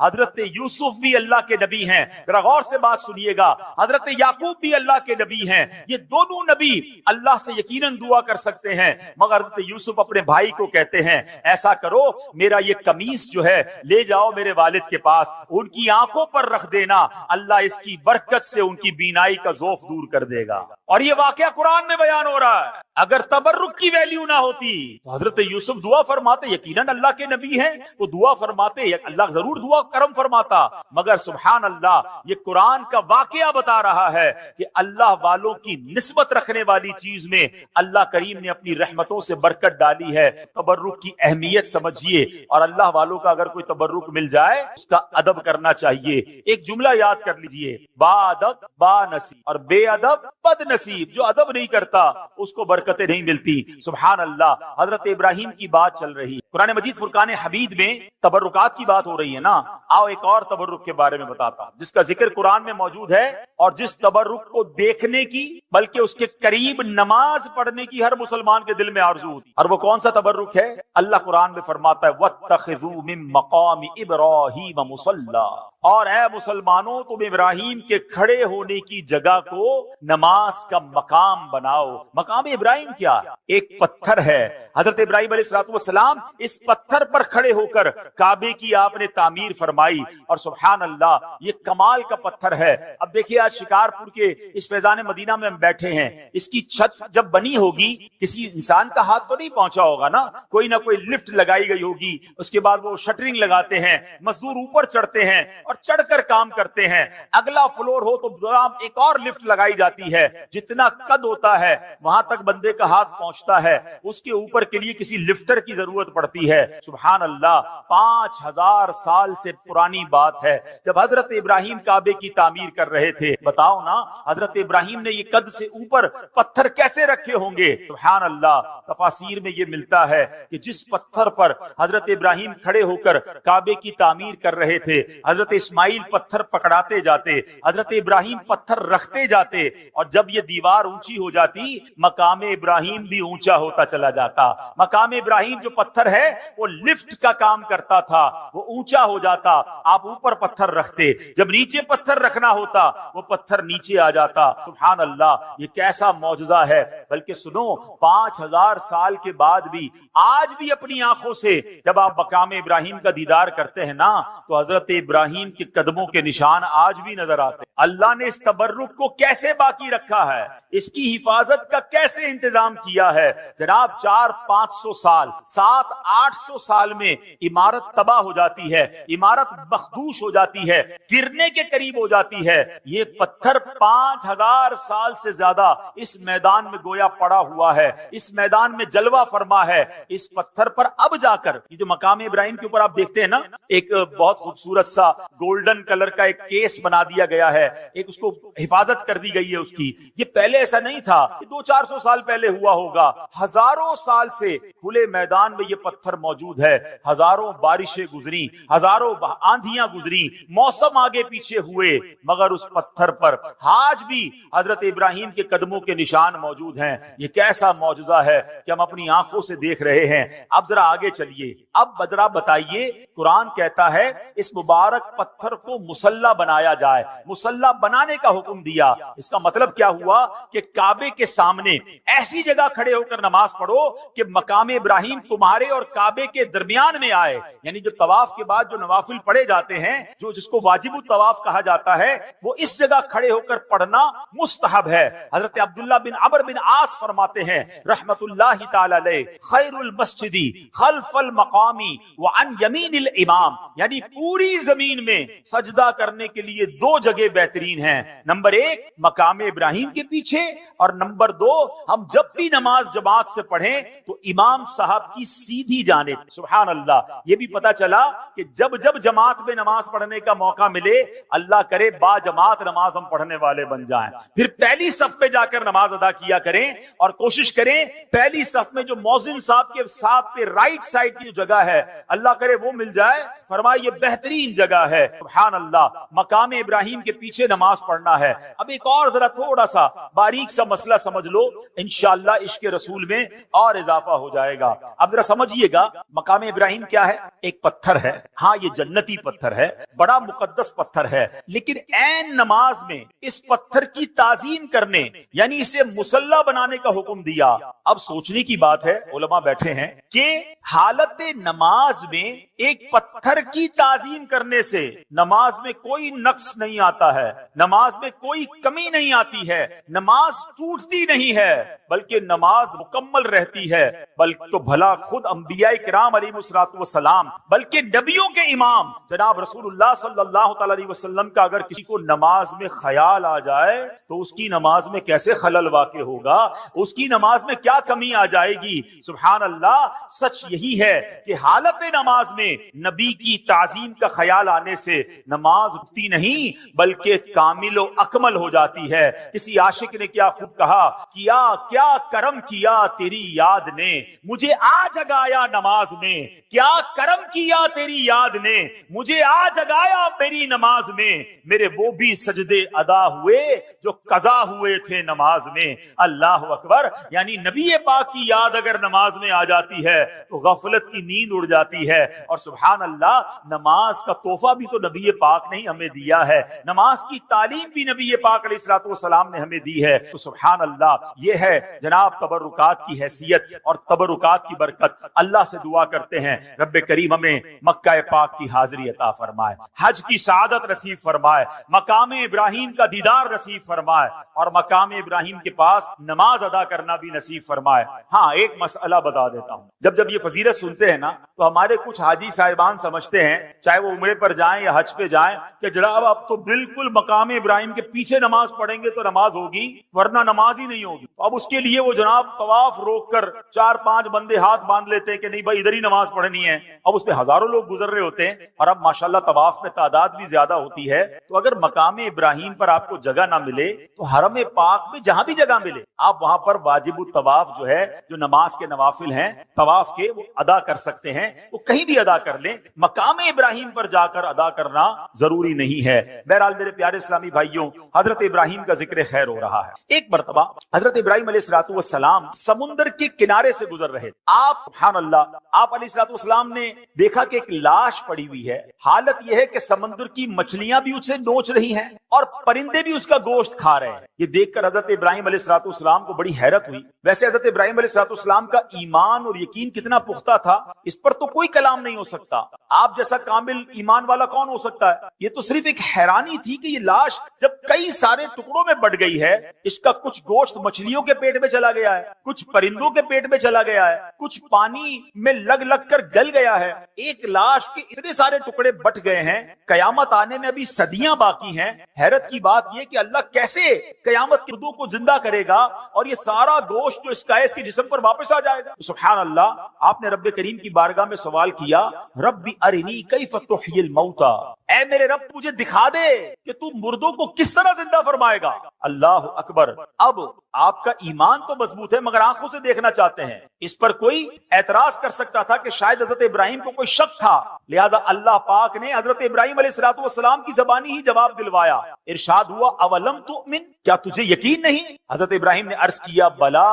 حضرت یوسف بھی اللہ کے نبی ہیں، ذرا غور سے بات سنیے گا، حضرت یعقوب بھی اللہ کے نبی ہیں، یہ دونوں نبی اللہ سے یقیناً دعا کر سکتے ہیں، مگر حضرت یوسف اپنے بھائی کو کہتے ہیں ایسا کرو میرا یہ قمیص جو ہے لے جاؤ میرے والد کے پاس، ان کی آنکھوں پر رکھ دینا، اللہ اس کی برکت سے ان کی بینائی کا ذوف دور کر دے گا۔ اور یہ واقعہ قرآن میں بیان ہو رہا ہے۔ اگر تبرک کی ویلیو نہ ہوتی تو حضرت یوسف دعا فرماتے، یقیناً اللہ کے نبی ہیں، وہ دعا فرماتے، اللہ ضرور دعا کرم فرماتا، مگر سبحان اللہ یہ قرآن کا واقعہ بتا رہا ہے کہ اللہ والوں کی نسبت رکھنے والی چیز میں اللہ کریم نے اپنی رحمتوں سے برکت ڈالی ہے۔ تبرک کی اہمیت سمجھیے، اور اللہ والوں کا اگر کوئی تبرک مل جائے اس کا ادب کرنا چاہیے۔ ایک جملہ یاد کر لیجئے، با ادب با نصیب، اور بے ادب بد نصیب۔ جو ادب نہیں کرتا اس کو برکتیں نہیں ملتی۔ سبحان اللہ، حضرت ابراہیم کی بات چل رہی، قرآن مجید فرقان حمید میں تبرکات کی بات ہو رہی ہے نا، آؤ ایک اور تبرک کے بارے میں بتاتا ہوں جس کا ذکر قرآن میں موجود ہے، اور جس تبرک کو دیکھنے کی بلکہ اس کے قریب نماز پڑھنے کی ہر مسلمان کے دل میں آرزو ہوتی، اور وہ کون سا تبرک ہے؟ اللہ قرآن میں فرماتا ہے وَاتَّخِذُوا مِن مَقَامِ إِبْرَاهِيمَ مُصَلًّى، اور اے مسلمانوں تم ابراہیم کے کھڑے ہونے کی جگہ کو نماز کا مقام بناؤ۔ مقام ابراہیم کیا ہے؟ ایک پتھر ہے، حضرت ابراہیم علیہ السلام اس پتھر پر کھڑے ہو کر کعبے کی آپ نے تعمیر فرمائی، اور سبحان اللہ یہ کمال کا پتھر ہے۔ اب دیکھیے آج شکارپور کے اس فیضان مدینہ میں ہم بیٹھے ہیں، اس کی چھت جب بنی ہوگی کسی انسان کا ہاتھ تو نہیں پہنچا ہوگا نا، کوئی نہ کوئی لفٹ لگائی گئی ہوگی، اس کے بعد وہ شٹرنگ لگاتے ہیں، مزدور اوپر چڑھتے ہیں اور چڑھ کر کام کرتے ہیں، اگلا فلور ہو تو ایک اور لفٹ لگائی جاتی ہے، جتنا قد ہوتا ہے وہاں تک بندے کا ہاتھ پہنچتا ہے، اس کے اوپر کے لیے کسی لفٹر کی ضرورت پڑتی ہے۔ سبحان اللہ، 5000 سال سے پرانی بات ہے، جب حضرت ابراہیم کعبے کی تعمیر کر رہے تھے، بتاؤ نا حضرت ابراہیم نے یہ قد سے اوپر پتھر کیسے رکھے ہوں گے؟ سبحان اللہ، تفاسیر میں یہ ملتا ہے کہ جس پتھر پر حضرت ابراہیم کھڑے ہو کر کعبے کی تعمیر کر رہے تھے، حضرت اسماعیل پتھر پکڑاتے جاتے، حضرت ابراہیم پتھر رکھتے جاتے، اور جب یہ دیوار اونچی ہو جاتی مقام ابراہیم بھی اونچا ہوتا چلا جاتا۔ مقام ابراہیم جو پتھر ہے وہ لفٹ کا کام کرتا تھا، وہ اونچا ہو جاتا، آپ اوپر پتھر رکھتے، جب نیچے پتھر رکھنا ہوتا وہ پتھر نیچے آ جاتا۔ سبحان اللہ، یہ کیسا معجزہ ہے۔ بلکہ سنو، 5000 سال کے بعد بھی آج بھی اپنی آنکھوں سے جب آپ مقام ابراہیم کا دیدار کرتے ہیں نا تو حضرت ابراہیم کے قدموں کے نشان آج بھی نظر آتے ہیں۔ اللہ نے اس تبرک کو کیسے باقی رکھا ہے، اس کی حفاظت کا کیسے انتظام کیا ہے۔ جناب 400-500 سال 700-800 سال میں عمارت تباہ ہو جاتی ہے، عمارت مخدوش ہو جاتی ہے، گرنے کے قریب ہو جاتی ہے، یہ پتھر 5000 سال سے زیادہ اس میدان میں گویا پڑا ہوا ہے، اس میدان میں جلوہ فرما ہے۔ اس پتھر پر اب جا کر یہ جو مقام ابراہیم کے اوپر آپ دیکھتے ہیں نا، ایک بہت خوبصورت سا گولڈن کلر کا ایک کیس بنا دیا گیا ہے، ایک اس کو حفاظت کر دی گئی ہے اس کی۔ یہ پہلے ایسا نہیں تھا، 200-400 سال پہلے ہوا ہوگا، ہزاروں سال سے کھلے میدان میں یہ پتھر موجود ہے۔ ہزاروں بارشیں گزری، ہزاروں آندھیاں گزری، موسم آگے پیچھے ہوئے، مگر اس پتھر پر آج بھی حضرت ابراہیم کے قدموں کے نشان موجود ہیں۔ یہ کیسا معجزہ ہے کہ ہم اپنی آنکھوں سے دیکھ رہے ہیں۔ اب ذرا آگے چلیے، اب ذرا بتائیے، قرآن کہتا ہے اس مبارک پتھر کو مصلی بنایا جائے، مصلی بنانے کا حکم دیا۔ اس کا مطلب کیا ہوا کہ کعبے کے سامنے ایسی جگہ کھڑے ہو کر نماز پڑھو کہ مقام ابراہیم تمہارے اور کعبے کے درمیان میں آئے، یعنی جو طواف کے بعد جو نوافل پڑھے جاتے ہیں، جو جس کو واجب الطواف کہا جاتا ہے، وہ اس جگہ کھڑے ہو کر پڑھنا مستحب ہے۔ حضرت عبداللہ بن عمرو بن عاص فرماتے ہیں رحمت اللہ تعالی علیہ، خیر المسجد خلف المقام وعن یمین الامام، یعنی پوری زمین میں سجدہ کرنے کے لیے 2 جگہ بہترین ہیں، نمبر 1 مقام ابراہیم کے پیچھے، اور نمبر 2 ہم جب بھی نماز جماعت سے پڑھیں تو امام صاحب کی سیدھی جانب۔ سبحان اللہ، یہ بھی پتا چلا کہ جب جب جماعت میں نماز پڑھنے کا موقع ملے، اللہ کرے با جماعت نماز ہم پڑھنے والے بن جائیں، پھر پہلی صف پہ جا کر نماز ادا کیا کریں، اور کوشش کریں پہلی صف میں جو مؤذن صاحب کے ساتھ پہ رائٹ سائڈ کی جو جگہ ہے، اللہ کرے وہ مل جائے، فرمائے یہ بہترین جگہ ہے۔ سبحان اللہ، مقام ابراہیم کے پیچھے پیچھے نماز پڑھنا ہے. اب ایک اور ذرا تھوڑا سا باریک سا مسئلہ سمجھ لو, انشاءاللہ عشق رسول میں اور اضافہ ہو جائے گا. اب ذرا سمجھیے گا, مقام ابراہیم کیا ہے؟ ایک پتھر ہے. ہاں یہ جنتی پتھر ہے, بڑا مقدس پتھر ہے, لیکن عین نماز میں اس پتھر کی تعظیم کرنے یعنی اسے مصلی بنانے کا حکم دیا. اب سوچنے کی بات ہے, علماء بیٹھے ہیں کہ حالت نماز میں ایک پتھر کی تعظیم کرنے سے نماز میں کوئی نقص نہیں آتا ہے, نماز میں کوئی کمی نہیں آتی ہے, نماز ٹوٹتی نہیں ہے, بلکہ نماز مکمل رہتی ہے. بلکہ تو بھلا خود انبیاء کرام علیہ السلام بلکہ نبیوں کے امام جناب رسول اللہ صلی اللہ تعالی علیہ وسلم کا اگر کسی کو نماز میں خیال آ جائے تو اس کی نماز میں کیسے خلل واقع ہوگا, اس کی نماز میں کیا کمی آ جائے گی. سبحان اللہ. سچ یہی ہے کہ حالت نماز میں نبی کی تعظیم کا خیال آنے سے نماز اٹھتی نہیں بلکہ کامل و اکمل ہو جاتی ہے. کسی عاشق نے کیا خوب کہا, کیا کرم کیا تیری یاد نے مجھے آ جگایا نماز میں, کیا کرم کیا تیری یاد نے مجھے آ جگایا میری نماز میں, میرے وہ بھی سجدے ادا ہوئے جو قضا ہوئے تھے نماز میں. اللہ اکبر. یعنی نبی پاک کی یاد اگر نماز میں آ جاتی ہے تو غفلت کی نیند اڑ جاتی ہے. اور سبحان اللہ, نماز کا تحفہ بھی تو نبی پاک نے ہمیں دیا ہے, نماز کی تعلیم بھی نبی پاک علیہ الصلوۃ والسلام نے ہمیں دی ہے. تو سبحان اللہ, یہ ہے جناب تبرکات کی حیثیت اور تبرکات کی برکت. اللہ سے دعا کرتے ہیں رب کریم ہمیں مکہ پاک کی حاضری عطا فرمائے, حج کی سعادت نصیب فرمائے, مقام ابراہیم کا دیدار نصیب فرمائے اور مقام ابراہیم کے پاس نماز ادا کرنا بھی نصیب فرمائے. ہاں ایک مسئلہ بتا دیتا ہوں, جب یہ فضیلت سنتے ہیں نا تو ہمارے کچھ حاجی صاحبان سمجھتے ہیں چاہے وہ عمرے پر جائیں یا حج پہ جائیں کہ جناب اب تو بالکل مقام ابراہیم کے پیچھے نماز پڑھیں گے تو نماز ہوگی ورنہ نماز ہی نہیں ہوگی. اب اس کے لیے وہ جناب طواف روک کر 4-5 بندے ہاتھ باندھ لیتے ہیں کہ نہیں بھائی ادھر ہی نماز پڑھنی ہے. اب اس پہ ہزاروں لوگ گزر رہے ہوتے ہیں اور اب ماشاءاللہ طواف میں تعداد بھی زیادہ ہوتی ہے. تو اگر مقام ابراہیم پر آپ کو جگہ نہ ملے تو حرم پاک میں جہاں بھی جگہ ملے آپ وہاں پر واجب الطواف جو ہے, جو نماز کے نوافل ہیں طواف کے, وہ ادا کر سکتے ہیں. وہ کہیں بھی ادا کر لیں, مقام ابراہیم پر جا کر ادا کرنا ضروری نہیں ہے. بہرحال میرے پیارے اسلامی بھائیوں, حضرت ابراہیم کا ذکر خیر ہو رہا ہے. ایک مرتبہ حضرت ابراہیم علیہ الصلوۃ والسلام سمندر کے کنارے سے گزر رہے. آپ سبحان اللہ, آپ علیہ الصلوۃ والسلام نے دیکھا کہ ایک لاش پڑی ہوئی ہے. حالت یہ ہے کہ سمندر کی مچھلیاں بھی اسے نوچ رہی ہیں اور پرندے بھی اس کا گوشت کھا رہے ہیں. یہ دیکھ کر حضرت ابراہیم علیہ الصلوۃ والسلام کو بڑی حیرت ہوئی. ویسے حضرت ابراہیم علیہ الصلوۃ والسلام کا ایمان اور یقین کتنا پختہ تھا, اس پر تو کوئی کلام نہیں ہو سکتا. آپ جیسا کامل ایمان والا کون ہو سکتا ہے. یہ تو صرف ایک حیرانی تھی کہ یہ لاش جب کئی سارے ٹکڑوں میں بٹ گئی ہے, اس کا کچھ گوشت مچھلیوں کے پیٹ میں چلا گیا ہے, کچھ پرندوں کے پیٹ میں چلا گیا ہے, کچھ پانی میں لگ کر گل گیا ہے. ایک لاش کے اتنے سارے ٹکڑے بٹ گئے ہیں, قیامت آنے میں ابھی صدیاں باقی ہیں. حیرت کی بات یہ کہ اللہ کیسے قیامت کے مردوں کو زندہ کرے گا اور یہ سارا گوشت جو اس کا ہے اس کے جسم پر واپس آ جائے گا. سبحان اللہ. آپ نے رب کریم کی بارگاہ میں سوال کیا, ربی ارنی کیف تحیی الموتى, اے میرے رب مجھے دکھا دے کہ تو مردوں کو کس طرح زندہ فرمائے گا. اللہ اکبر. اب آپ کا ایمان تو مضبوط ہے مگر آنکھوں سے دیکھنا چاہتے ہیں. اس پر کوئی اعتراض کر سکتا تھا کہ شاید حضرت ابراہیم کو کوئی شک تھا, لہذا اللہ پاک نے حضرت ابراہیم علیہ الصلوۃ والسلام کی زبانی ہی جواب دلوایا. ارشاد ہوا اولم تؤمن, کیا تجھے یقین نہیں؟ حضرت ابراہیم نے عرض کیا بلا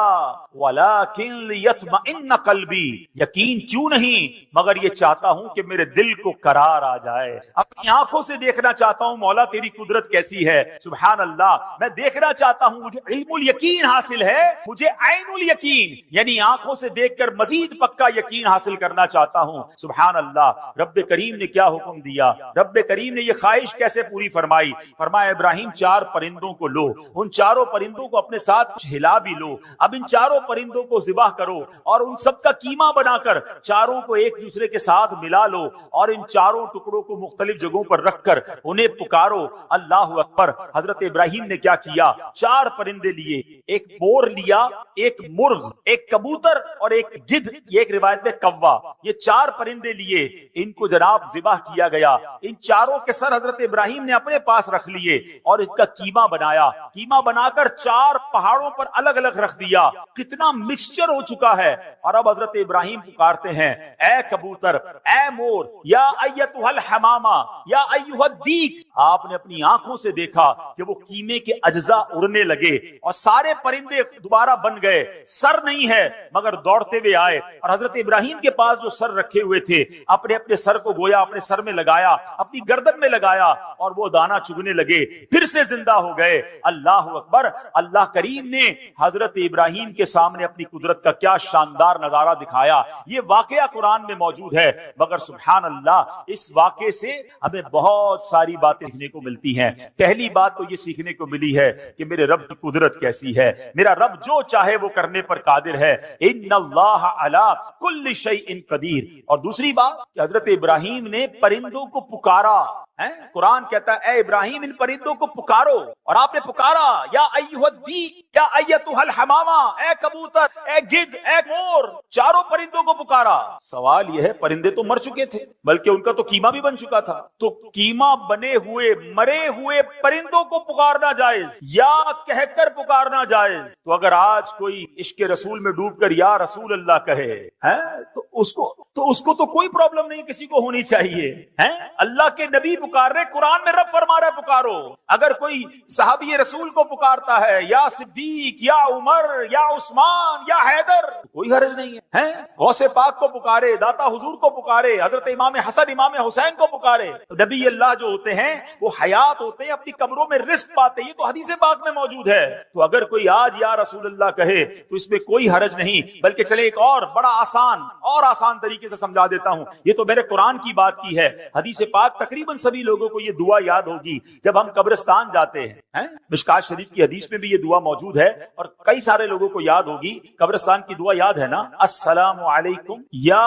ولکن لیطمئن قلبی, یقین کیوں نہیں مگر یہ چاہتا ہوں کہ میرے دل کو قرار آ جائے. اپنی آنکھوں سے دیکھنا چاہتا ہوں مولا تیری قدرت کیسی ہے. سبحان اللہ. میں دیکھنا چاہتا ہوں, مجھے علم الیقین حاصل ہے, مجھے عین الیقین یعنی آنکھوں سے دیکھ کر مزید پکا یقین حاصل کرنا چاہتا ہوں. سبحان اللہ. رب کریم نے کیا حکم دیا, رب کریم نے یہ خواہش کیسے پوری فرمائی. فرمایا ابراہیم 4 پرندوں کو لو, ان 4 پرندوں کو اپنے ساتھ کچھ ہلا بھی لو. اب ان 4 پرندوں کو ذبح کرو اور ان سب کا قیمہ بنا کر 4 کو ایک دوسرے کے ساتھ ملا لو اور ان 4 ٹکڑوں کو مختلف جگہوں پر رکھ کر انہیں پکارو. اللہ اکبر. حضرت ابراہیم نے کیا کیا, 4 پرندے لیے, ایک مور لیا, ایک مرغ, ایک کبوتر اور ایک گدھ, یہ ایک روایت میں کوا, یہ 4 پرندے لیے. ان کو جناب ذبح کیا گیا. ان 4 کے سر حضرت ابراہیم نے اپنے پاس رکھ لیے اور ان کا قیمہ بنایا. قیمہ بنا کر 4 اور پہاڑوں پر الگ الگ رکھ دیا. کتنا مکسچر ہو چکا ہے. اور اب حضرت ابراہیم پکارتے ہیں اے کبوتر، اے مور، یا ایتھا الحمامہ، یا ایھا الدیک. آپ نے اپنی آنکھوں سے دیکھا کہ وہ کیمے کے اجزاء اڑنے لگے اور سارے پرندے دوبارہ بن گئے. سر نہیں ہے مگر دوڑتے ہوئے آئے اور حضرت ابراہیم کے پاس جو سر رکھے ہوئے تھے اپنے اپنے سر کو گویا اپنے سر میں لگایا، اپنی گردن میں لگایا اور وہ دانا چگنے لگے، پھر سے زندہ ہو گئے. اللہ اکبر. اللہ کریم نے حضرت ابراہیم کے سامنے اپنی قدرت کا کیا شاندار نظارہ دکھایا. یہ واقعہ قرآن میں موجود ہے، مگر سبحان اللہ اس واقعے سے ہمیں بہت ساری باتیں سیکھنے کو ملتی ہیں. پہلی بات تو یہ سیکھنے کو ملی ہے کہ میرے رب کی قدرت کیسی ہے. میرا رب جو چاہے وہ کرنے پر قادر ہے. ان اللہ علی کل شیء قدیر. اور دوسری بات کہ حضرت ابراہیم نے پرندوں کو پکارا. قرآن کہتا ہے اے ابراہیم ان پرندوں کو پکارو، اور آپ نے پکارا یا ایھا الدیک، یا ایتھا الحمامہ، اے کبوتر، اے گدھ، اے مور. چاروں پرندوں کو پکارا. سوال یہ ہے پرندے تو مر چکے تھے، بلکہ ان کا تو قیمہ بھی بن چکا تھا. تو قیمہ بنے ہوئے مرے ہوئے پرندوں کو پکارنا جائز یا کہہ کر پکارنا جائز؟ تو اگر آج کوئی عشق رسول میں ڈوب کر یا رسول اللہ کہے تو اس کو تو کوئی پرابلم نہیں کسی کو ہونی چاہیے. اللہ کے نبی پکار رہے، قرآن میں رب فرما رہا ہے پکارو. اگر کوئی صحابی رسول کو پکارتا ہے یا صدیق یا عمر یا عثمان یا حیدر، کوئی حرج نہیں ہے. غوث پاک کو پکارے، داتا حضور کو پکارے، حضرت امام حسن امام حسین کو پکارے. نبی اللہ جو ہوتے ہیں وہ حیات ہوتے ہیں، اپنی قبروں میں رزق پاتے ہیں. یہ تو حدیث پاک میں موجود ہے. تو اگر کوئی آج یا رسول اللہ کہے تو اس میں کوئی حرج نہیں. بلکہ چلے ایک اور بڑا آسان طریقے سے سمجھا دیتا ہوں. یہ تو میرے قرآن کی بات کی ہے. حدیث پاک تقریباً سبھی لوگوں کو یہ دعا یاد ہوگی جب ہم قبرستان جاتے ہیں. مشکات شریف کی حدیث میں بھی یہ دعا موجود ہے اور کئی سارے لوگوں کو یاد ہوگی. قبرستان کی دعا یاد ہے نا، السلام علیکم یا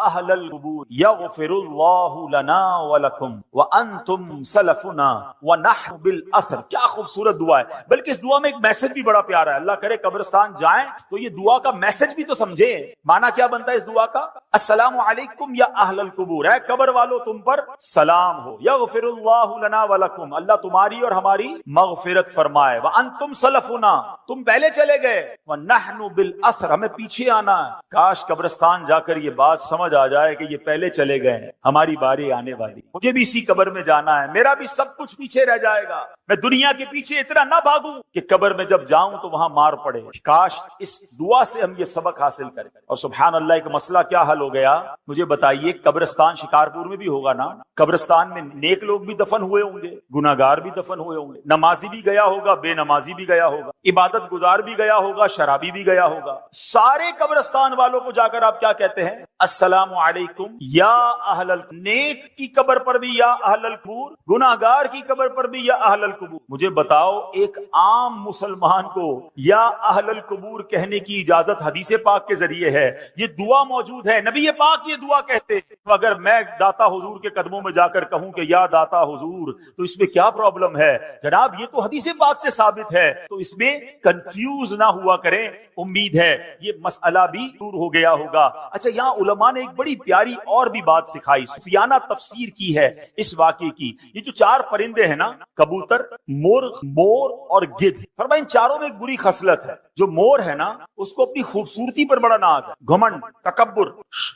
اہل القبور یغفر اللہ لنا ولکم وانتم سلفنا ونحن بالاثر. کیا خوبصورت دعا ہے. بلکہ اس دعا میں ایک میسج بھی بڑا پیارا ہے. اللہ کرے قبرستان جائیں تو یہ دعا کا میسج بھی تو سمجھے. معنی کیا بنتا ہے اس دعا کا؟ السلام علیکم یا اہل القبور، اے قبر والو تم پر سلام ہو. یغفر اللہ لنا ولکم، اللہ تمہاری اور ہماری مغفرت فرمائے. وانتم سلفنا، تم پہلے چلے گئے. ونحن بالاثر، ہمیں پیچھے آنا ہے. کاش قبرستان جا کر یہ بات سمجھ آ جائے کہ یہ پہلے چلے گئے ہیں، ہماری باری آنے والی. مجھے بھی اسی قبر میں جانا ہے، میرا بھی سب کچھ پیچھے رہ جائے گا. میں دنیا کے پیچھے اتنا نہ بھاگوں کہ قبر میں جب جاؤں تو وہاں مار پڑے. کاش اس دعا سے ہم یہ سبق حاصل کریں. اور سبحان اللہ ایک مسئلہ کیا حل ہو گیا مجھے بتائیے. قبرستان شکارپور میں بھی ہوگا نا. قبرستان میں نیک لوگ بھی دفن ہوئے ہوں گے، گناہگار بھی دفن ہوئے ہوں گے، نمازی بھی گیا ہوگا، بے نمازی بھی گیا ہوگا، عبادت گزار بھی گیا ہوگا، شرابی بھی گیا ہوگا. سارے قبرستان والوں کو جا کر آپ کیا کہتے ہیں؟ السلام علیکم یا اہل نیک کی قبر پر بھی یا اہل القبور، گناہگار کی قبر پر بھی یا اہل القبور. مجھے بتاؤ ایک عام مسلمان کو یا اہل القبور کہنے کی اجازت حدیث پاک کے ذریعے ہے. یہ دعا موجود ہے، نبی پاک یہ دعا کہتے. تو اگر میں داتا حضور کے قدموں میں جا کر کہوں کہ یا داتا حضور تو اس میں کیا پرابلم ہے؟ جناب یہ تو حدیث پاک سے ثابت ہے. تو اس میں کنفیوز نہ ہوا کریں. امید ہے یہ مسئلہ بھی دور ہو گیا ہوگا. اچھا یہاں علماء نے ایک بڑی پیاری اور بھی بات سکھائی، صوفیانہ تفسیر کی ہے اس واقعے کی. یہ جو چار پرندے ہیں نا، کبوتر، مرغ، مور اور گدھ، فرمایا ان چاروں میں ایک بری خصلت ہے. جو مور ہے نا اس کو اپنی خوبصورتی پر بڑا ناز ہے، گھمنڈ، تکبر.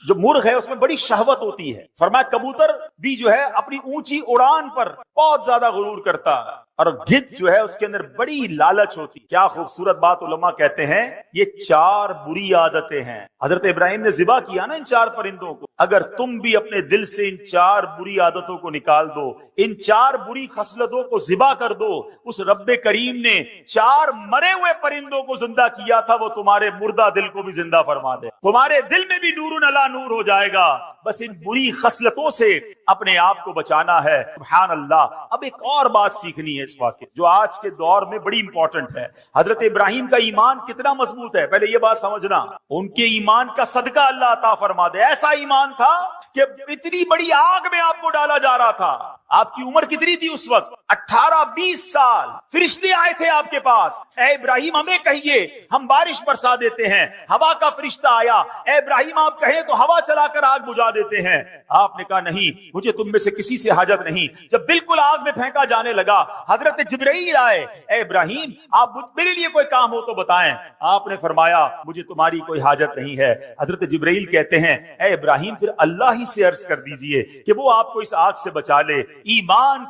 جو مرغ ہے اس میں بڑی شہوت ہوتی ہے. فرمایا کبوتر بھی جو ہے اپنی اونچی اڑان پر بہت زیادہ غرور کرتا ہے، اور گدھ جو ہے اس کے اندر بڑی لالچ ہوتی. کیا خوبصورت بات علماء کہتے ہیں یہ چار بری عادتیں ہیں. حضرت ابراہیم نے ذبح کیا نا ان چار پرندوں کو. اگر تم بھی اپنے دل سے ان چار بری عادتوں کو نکال دو، ان چار بری خصلتوں کو ذبح کر دو، اس رب کریم نے چار مرے ہوئے پرندوں کو زندہ کیا تھا، وہ تمہارے مردہ دل کو بھی زندہ فرما دے. تمہارے دل میں بھی نور علی نور ہو جائے گا. بس ان بری خصلتوں سے اپنے آپ کو بچانا ہے. سبحان اللہ. اب ایک اور بات سیکھنی ہے اس واقعے جو آج کے دور میں بڑی امپورٹنٹ ہے. حضرت ابراہیم کا ایمان کتنا مضبوط ہے، پہلے یہ بات سمجھنا. ان کے ایمان کا صدقہ اللہ عطا فرما دے. ایسا ایمان تھا کہ اتنی بڑی آگ میں آپ کو ڈالا جا رہا تھا، آپ کی عمر کتنی تھی اس وقت؟ 18-20 سال. فرشتے آئے تھے آپ کے پاس, اے ابراہیم ہمیں کہیے ہم بارش برسا دیتے ہیں. ہوا کا فرشتہ آیا, اے ابراہیم آپ کہیں تو ہوا چلا کر آگ بجھا دیتے ہیں. آپ نے کہا نہیں, مجھے تم میں سے کسی سے حاجت نہیں. جب بالکل آگ میں پھینکا جانے لگا, حضرت جبرائیل آئے, اے ابراہیم آپ میرے لیے کوئی کام ہو تو بتائیں. آپ نے فرمایا مجھے تمہاری کوئی حاجت نہیں ہے. حضرت جبرائیل کہتے ہیں اے ابراہیم پھر اللہ ہی سے عرض کر دیجئے کہ وہ آپ کو اس آگ سے بچا لے. ایمان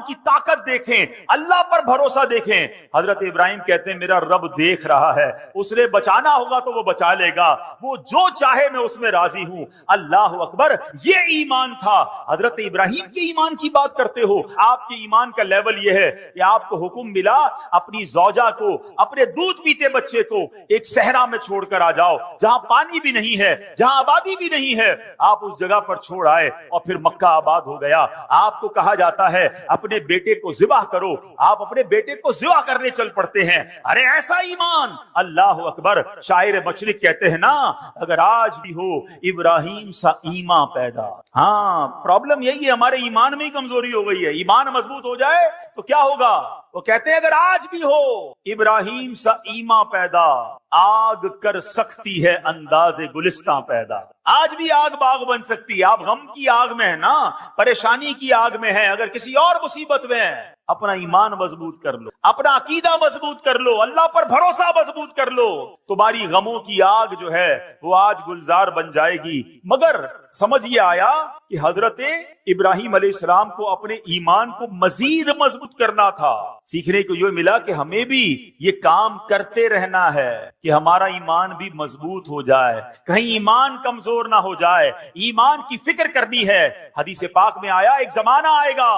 کی طاقت دیکھیں, اللہ پر بھروسہ دیکھیں. حضرت ابراہیم کہتے ہیں میرا رب دیکھ رہا ہے, اس نے بچانا ہوگا تو وہ بچا لے گا, وہ جو چاہے میں اس میں راضی ہوں. اللہ اکبر, یہ ایمان تھا. حضرت ابراہیم کے ایمان کی بات کرتے ہو, آپ کے ایمان کا لیول یہ ہے کہ آپ کو حکم ملا اپنی زوجہ کو, اپنے دودھ پیتے بچے کو ایک صحرا میں چھوڑ کر آ جاؤ, جہاں پانی بھی نہیں ہے, جہاں آبادی بھی نہیں ہے. آپ اس جگہ پر چھوڑ آئے اور پھر مکہ آباد ہو گیا. آپ کو کہا جاتا ہے اپنے بیٹے کو ذبح کرو, آپ اپنے بیٹے کو ذبح کرنے چل پڑتے ہیں. ارے ایسا ایمان, اللہ اکبر. شاعر مشرق کہتے ہیں نا, اگر آج بھی ہو ابراہیم سا ایمان پیدا. ہاں, پرابلم یہی ہے, ہمارے ایمان میں ہی کمزوری ہو گئی ہے. ایمان مضبوط ہو جائے تو کیا ہوگا؟ وہ کہتے ہیں اگر آج بھی ہو ابراہیم سا ایمان پیدا, آگ کر سکتی ہے انداز گلستان پیدا. آج بھی آگ باغ بن سکتی ہے. آپ غم کی آگ میں ہے نا, پریشانی کی آگ میں ہے, اگر کسی اور مصیبت میں ہے, اپنا ایمان مضبوط کر لو, اپنا عقیدہ مضبوط کر لو, اللہ پر بھروسہ مضبوط کر لو, تمہاری غموں کی آگ جو ہے وہ آج گلزار بن جائے گی. مگر سمجھ یہ آیا کہ حضرت ابراہیم علیہ السلام کو اپنے ایمان کو مزید مضبوط کرنا تھا. سیکھنے کو یہ ملا کہ ہمیں بھی یہ کام کرتے رہنا ہے کہ ہمارا ایمان بھی مضبوط ہو جائے, کہیں ایمان کمزور نہ ہو جائے. ایمان کی فکر کرنی ہے. حدیث پاک میں آیا ایک زمانہ آئے گا,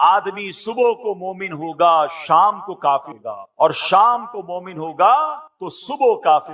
آدمی صبح کو مومن ہوگا, شام کو کافر ہوگا, اور شام کو مومن ہوگا تو صبح کافر.